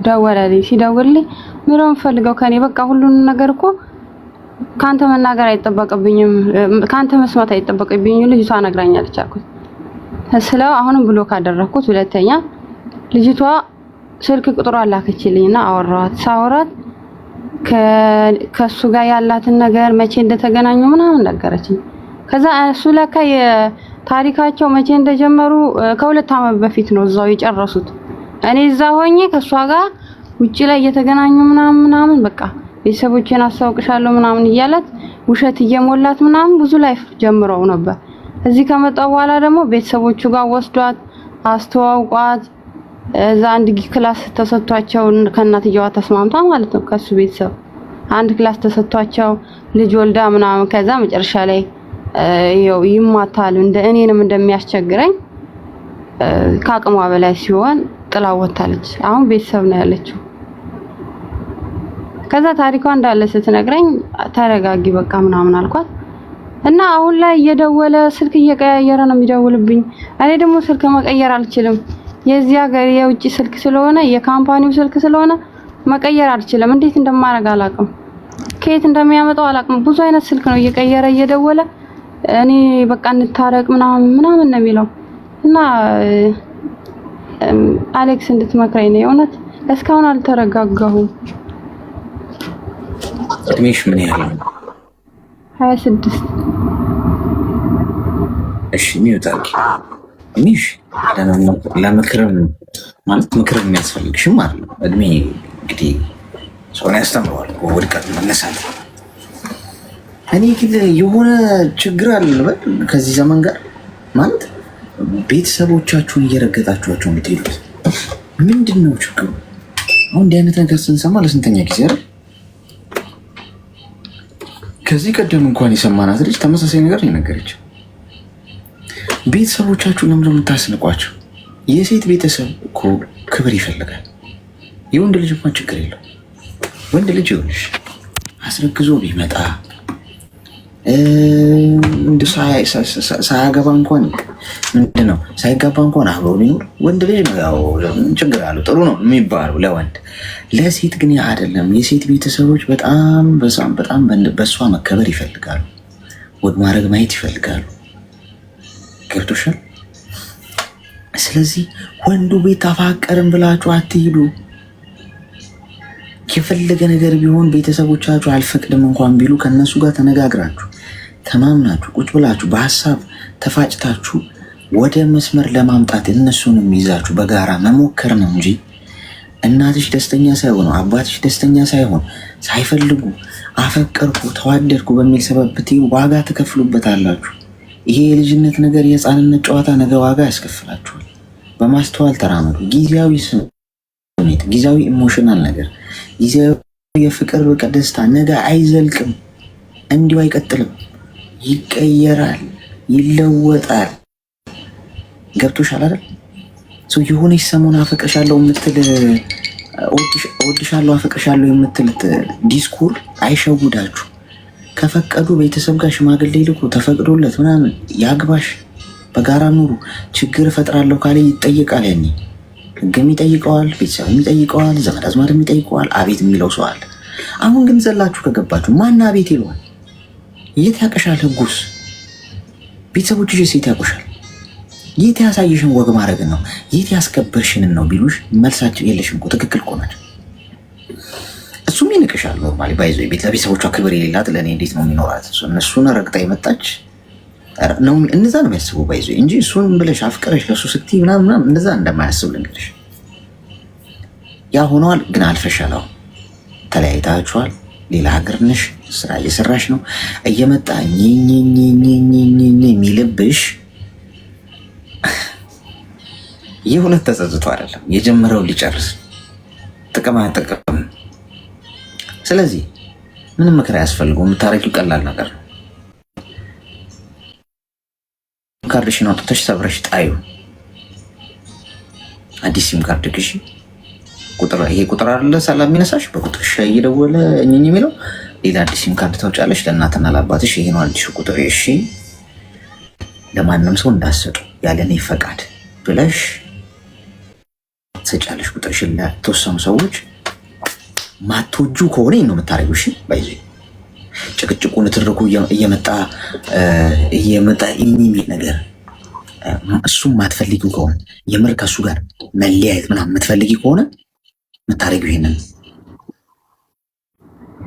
ደወለልኝ። ሲደውልልኝ ምንም ፈልገው ከኔ በቃ ሁሉን ነገር እኮ ካንተ መናገር አይጠበቅብኝም ካንተ መስማት አይጠበቅብኝም ልጅቷ ነግራኛለች አልኩት። ስለው አሁንም ብሎክ አደረኩት። ሁለተኛ ልጅቷ ስልክ ቁጥሯ አላከችልኝና አወራኋት። ሳወራት ከሱ ጋር ያላትን ነገር መቼ እንደተገናኙ ምናምን ነገረችኝ። ከዛ እሱ ለካ የታሪካቸው መቼ እንደጀመሩ ከ2 አመት በፊት ነው እዛው የጨረሱት። እኔ እዛ ሆኜ ከሷ ጋር ውጪ ላይ እየተገናኙ ምናምን በቃ ቤተሰቦቼን አስተዋውቅሻለሁ ምናምን እያላት ውሸት እየሞላት ምናምን ብዙ ላይፍ ጀምረው ነበር። እዚህ ከመጣው በኋላ ደግሞ ቤተሰቦቹ ጋር ወስዷት አስተዋውቋት እዛ አንድ ክላስ ተሰጥቷቸው ከእናትየዋ ተስማምታ ማለት ነው ከሱ ቤተሰብ አንድ ክላስ ተሰጥቷቸው ልጅ ወልዳ ምናምን ከዛ መጨረሻ ላይ ይማታል እኔንም እንደሚያስቸግረኝ ከአቅሟ በላይ ሲሆን ጥላ ወጣለች። አሁን ቤተሰብ ነው ያለችው። ከዛ ታሪኳ እንዳለ ስትነግረኝ ተረጋጊ በቃ ምናምን አልኳት እና አሁን ላይ እየደወለ ስልክ እየቀያየረ ነው የሚደውልብኝ። እኔ ደግሞ ስልክ መቀየር አልችልም። የዚህ ሀገር የውጭ ስልክ ስለሆነ የካምፓኒው ስልክ ስለሆነ መቀየር አልችልም። እንዴት እንደማረግ አላቅም። ከየት እንደሚያመጣው አላቅም። ብዙ አይነት ስልክ ነው እየቀየረ እየደወለ እኔ በቃ እንታረቅ ምናምን ነው የሚለው እና አሌክስ እንድትመክረኝ ነው የእውነት እስካሁን አልተረጋጋሁም። እድሜሽ ምን ያህል ነው? 26 እሺ ሚውታቂ ሚሽ ለምክርም ማለት ምክርም የሚያስፈልግሽም አለ። እድሜ እንግዲህ ሰውን ያስተምረዋል ወድቀት መነሳት። እኔ ግን የሆነ ችግር አለ ከዚህ ዘመን ጋር ማለት ቤተሰቦቻችሁን እየረገጣችኋቸው የምትሄዱት ምንድን ነው ችግሩ? አሁን እንዲህ አይነት ነገር ስንሰማ ለስንተኛ ጊዜ አይደል? ከዚህ ቀደም እንኳን የሰማናት ልጅ ተመሳሳይ ነገር የነገረች ቤተሰቦቻችሁ ለምን የምታስንቋቸው? የሴት ቤተሰብ እኮ ክብር ይፈልጋል። የወንድ ልጅ እንኳን ችግር የለው። ወንድ ልጅ ይሆንሽ አስረግዞ ቢመጣ እንደ ሳያገባ እንኳን ምንድን ነው ሳይጋባ እንኳን አብረው ቢኖር ወንድ ልጅ ነው ያው ችግር አለው ጥሩ ነው የሚባለው ለወንድ። ለሴት ግን አይደለም። የሴት ቤተሰቦች በጣም በሷ መከበር ይፈልጋሉ። ወግ ማድረግ ማየት ይፈልጋሉ። ገብቶሻል? ስለዚህ ወንዱ ቤት አፋቀርን ብላችሁ አትሂዱ። የፈለገ ነገር ቢሆን ቤተሰቦቻችሁ አልፈቅድም እንኳን ቢሉ ከነሱ ጋር ተነጋግራችሁ ተማምናችሁ ቁጭ ብላችሁ በሀሳብ ተፋጭታችሁ ወደ መስመር ለማምጣት እነሱንም ይዛችሁ በጋራ መሞከር ነው እንጂ እናትሽ ደስተኛ ሳይሆኑ አባትሽ ደስተኛ ሳይሆን ሳይፈልጉ አፈቀርኩ ተዋደድኩ በሚል ሰበብ ብትይ ዋጋ ትከፍሉበታላችሁ። ይሄ የልጅነት ነገር የህፃንነት ጨዋታ ነገ ዋጋ ያስከፍላችኋል። በማስተዋል ተራመዱ። ጊዜያዊ ስሜት፣ ጊዜያዊ ኢሞሽናል ነገር፣ ጊዜያዊ የፍቅር በቃ ደስታ ነገ አይዘልቅም፣ እንዲሁ አይቀጥልም። ይቀየራል፣ ይለወጣል። ገብቶሻል አይደል? የሆነች ሰሞን አፈቅርሻለሁ የምትል እወድሻለሁ አፈቅርሻለሁ የምትል ዲስኩር አይሸውዳችሁ። ከፈቀዱ ቤተሰብ ጋር ሽማግሌ ልኩ ተፈቅዶለት ምናምን ያግባሽ፣ በጋራ ኑሩ። ችግር እፈጥራለሁ ካለ ይጠይቃል። ያኔ ህግም ይጠይቀዋል፣ ቤተሰብም ይጠይቀዋል፣ ዘመድ አዝማድም ይጠይቀዋል። አቤት የሚለው ሰው አለ። አሁን ግን ዘላችሁ ከገባችሁ ማን አቤት ይለዋል? የት ያቀሻል? ህጉስ ቤተሰቦችሽ ሴት ያቆሻል? የት ያሳየሽን ወግ ማድረግን ነው? የት ያስከበርሽንን ነው ቢሉሽ መልሳቸው የለሽም እኮ ትክክል እኮ ናቸው። እሱም ይንቅሻል። ኖርማሊ ባይዞ ቤተሰቦቿ ክብር የሌላት ለእኔ እንዴት ነው የሚኖራት? እነሱን ረግጣ የመጣች ነው እንደዛ ነው የሚያስቡ ባይዞ እንጂ እሱን ብለሽ አፍቀረሽ ለሱ ስትይ ምናምን እንደዛ እንደማያስብ ልንገርሽ። ያ ሆኗል፣ ግን አልፈሻል። አሁን ተለያይታችኋል። ሌላ ሀገር ነሽ፣ ስራ እየሰራሽ ነው። እየመጣ የሚልብሽ የእውነት ተጸጽቶ አይደለም፣ የጀመረው ሊጨርስ ጥቅም አያጠቅም። ስለዚህ ምንም ምክር አያስፈልገው። የምታረጊው ቀላል ነገር ነው። ካርድሽን አውጥተሽ ሰብረሽ ጣዩ። አዲስ ሲም ካርድ ግዢ። ይሄ ቁጥር አይደለ ሰላም የሚነሳሽ በቁጥርሽ እየደወለ እኝኝ የሚለው ሌላ አዲስ ሲም ካርድ ታውጫለሽ። ለእናትና ለአባትሽ ይሄ ነው አዲሱ ቁጥር። እሺ፣ ለማንም ሰው እንዳሰጡ ያለኔ ፈቃድ ብለሽ ትሰጫለሽ ቁጥርሽን ለተወሰኑ ሰዎች። ማትወጁ ከሆነ ነው የምታረጊው። እሺ፣ ባይዚ ጭቅጭቁን ትርኩ እየመጣ የሚል ነገር እሱም ማትፈልጊው ከሆነ የምር ከሱ ጋር መለያየት ምናምን የምትፈልጊ ከሆነ የምታረጊው ይሄንን።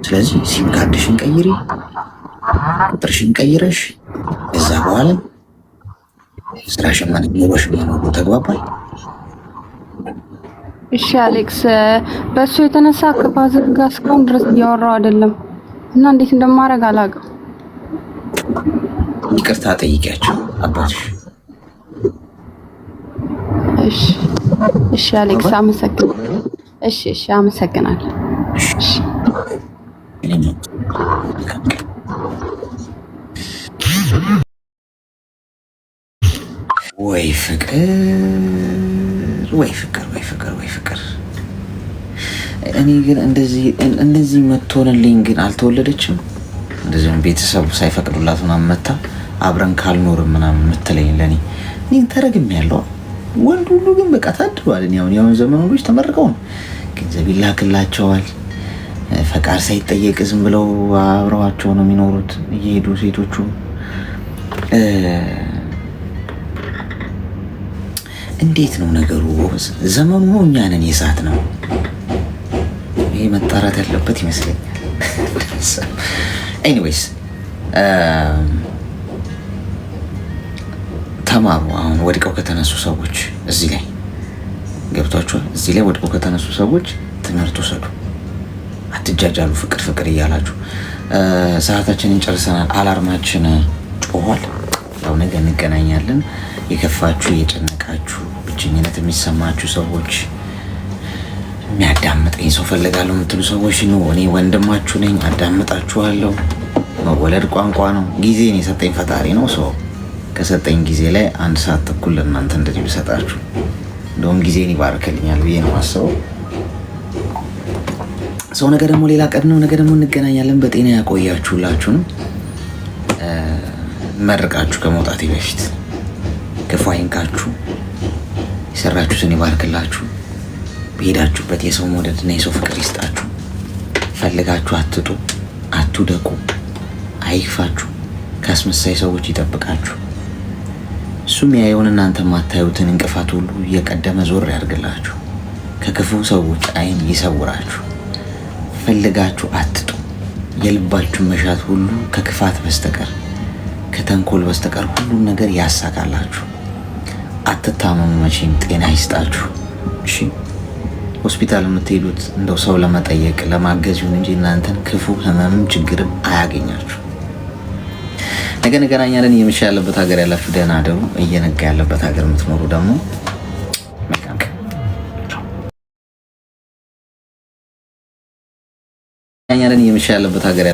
ስለዚህ ሲም ካርድሽን ቀይሪ፣ ቁጥርሽን ቀይረሽ እዛ በኋላ ስራሽን ኑሮሽ ነው። ተግባባል? እሺ አሌክስ፣ በእሱ የተነሳ ከፋዘር ጋር እስካሁን ድረስ እያወራሁ አይደለም እና እንዴት እንደማደርግ አላውቅም። ይቅርታ ጠይቂያቸው አባትሽ። እሺ አሌክስ፣ አመሰግናለሁ። እሺ አመሰግናለሁ። እሺ ወይ ፍቅር ወይ ፍቅር ወይ ፍቅር ወይ ፍቅር። እኔ ግን እንደዚህ መጥቶንልኝ ግን አልተወለደችም። እንደዚህ ቤተሰቡ ሳይፈቅዱላት ምናምን መታ አብረን ካልኖርም ምናምን የምትለኝ ለእኔ ተረግም ያለው ወንድ ሁሉ ግን በቃ ታድሏል። አሁን ዘመኑ ልጆች ተመርቀው ነው ገንዘብ ይላክላቸዋል። ፈቃድ ሳይጠየቅ ዝም ብለው አብረዋቸው ነው የሚኖሩት እየሄዱ ሴቶቹ። እንዴት ነው ነገሩ? ዘመኑ ነው እኛ ነን የሰዓት ነው። ይሄ መጣራት ያለበት ይመስለኛል። ኤኒዌይስ ተማሩ። አሁን ወድቀው ከተነሱ ሰዎች እዚህ ላይ ገብቷችኋል። እዚህ ላይ ወድቀው ከተነሱ ሰዎች ትምህርት ወሰዱ። አትጃጃሉ ፍቅር ፍቅር እያላችሁ። ሰዓታችንን ጨርሰናል። አላርማችን ጮኋል። ያው ነገ እንገናኛለን። የከፋችሁ የጨነቃችሁ ብቸኝነት የሚሰማችሁ ሰዎች፣ የሚያዳምጠኝ ሰው ፈልጋለሁ የምትሉ ሰዎች ነው። እኔ ወንድማችሁ ነኝ፣ አዳምጣችኋለሁ። መወለድ ቋንቋ ነው። ጊዜን የሰጠኝ ፈጣሪ ነው። ሰው ከሰጠኝ ጊዜ ላይ 1 ሰዓት ተኩል ለእናንተ እንደዚህ ብሰጣችሁ እንደውም ጊዜን ይባርክልኛል ብዬ ነው የማስበው። ሰው ነገ ደግሞ ሌላ ቀን ነው። ነገ ደግሞ እንገናኛለን። በጤና ያቆያችሁላችሁንም መርቃችሁ ከመውጣቴ በፊት ክፉ አይንካችሁ፣ የሰራችሁትን ይባርክላችሁ፣ በሄዳችሁበት የሰው መውደድና የሰው ፍቅር ይስጣችሁ። ፈልጋችሁ አትጡ፣ አትውደቁ፣ አይክፋችሁ፣ ከአስመሳይ ሰዎች ይጠብቃችሁ። እሱም ያየውን እናንተ ማታዩትን እንቅፋት ሁሉ እየቀደመ ዞር ያድርግላችሁ፣ ከክፉ ሰዎች አይን ይሰውራችሁ። ፈልጋችሁ አትጡ፣ የልባችሁን መሻት ሁሉ ከክፋት በስተቀር ከተንኮል በስተቀር ሁሉም ነገር ያሳካላችሁ። አትታመሙ፣ መቼም ጤና ይስጣችሁ። እሺ ሆስፒታል የምትሄዱት እንደው ሰው ለመጠየቅ ለማገዝ ይሁን እንጂ እናንተን ክፉ ህመምም ችግርም አያገኛችሁ። ነገ እንገናኛለን። እየመሸ ያለበት ሀገር ያላችሁ ደህና አደሩ። እየነጋ ያለበት ሀገር የምትኖሩ ደግሞ መልካም እየመሸ ያለበት ሀገር